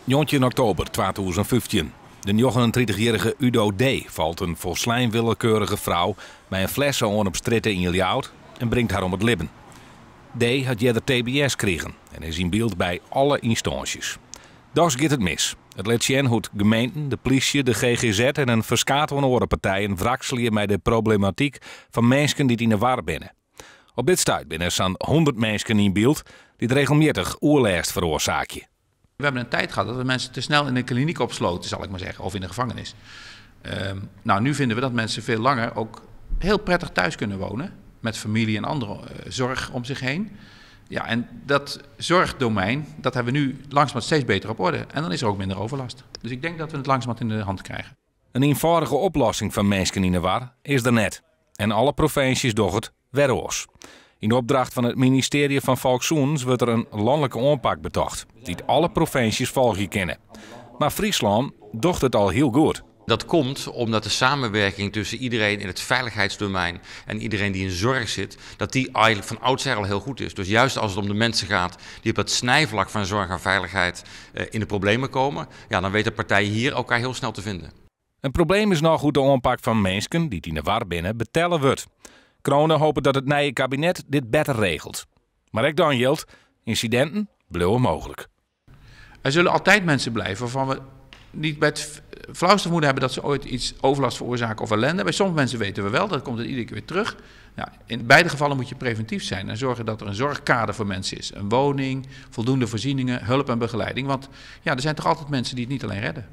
19 oktober 2015. De 39-jarige Udo D. valt een volslijn willekeurige vrouw bij een fles aan op stritten in Iljout en brengt haar om het libben. D. had eerder TBS gekregen en is in beeld bij alle instanties. Dus gaat het mis. Het laat zien hoe gemeenten, de politie, de GGZ en een verskaat van andere partijen wrakselen met de problematiek van mensen die in de war binnen. Op dit stuit binnen zo'n 100 mensen in beeld die het regelmatig oerlijst veroorzaken. We hebben een tijd gehad dat we mensen te snel in een kliniek opsloten, zal ik maar zeggen, of in de gevangenis. Nu vinden we dat mensen veel langer ook heel prettig thuis kunnen wonen, met familie en andere zorg om zich heen. Ja, en dat zorgdomein, dat hebben we nu langzamerhand steeds beter op orde. En dan is er ook minder overlast. Dus ik denk dat we het langzamerhand in de hand krijgen. Een eenvoudige oplossing van mensen in de war is er net. En alle provincies doen het weroos. In de opdracht van het ministerie van Volksgezondheid wordt er een landelijke aanpak betocht, die alle provincies volgen kennen. Maar Friesland docht het al heel goed. Dat komt omdat de samenwerking tussen iedereen in het veiligheidsdomein en iedereen die in zorg zit, dat die eigenlijk van oudsher al heel goed is. Dus juist als het om de mensen gaat die op het snijvlak van zorg en veiligheid in de problemen komen, ja, dan weten partijen hier elkaar heel snel te vinden. Een probleem is nog hoe de aanpak van mensen die in de war binnen betellen wordt. Kronen hopen dat het nieuwe kabinet dit beter regelt. Maar ik dan geldt, incidenten blijven mogelijk. Er zullen altijd mensen blijven waarvan we niet bij het flauwste vermoeden hebben dat ze ooit iets overlast veroorzaken of ellende. Bij sommige mensen weten we wel, dat komt het iedere keer weer terug. Ja, in beide gevallen moet je preventief zijn en zorgen dat er een zorgkader voor mensen is. Een woning, voldoende voorzieningen, hulp en begeleiding. Want ja, er zijn toch altijd mensen die het niet alleen redden.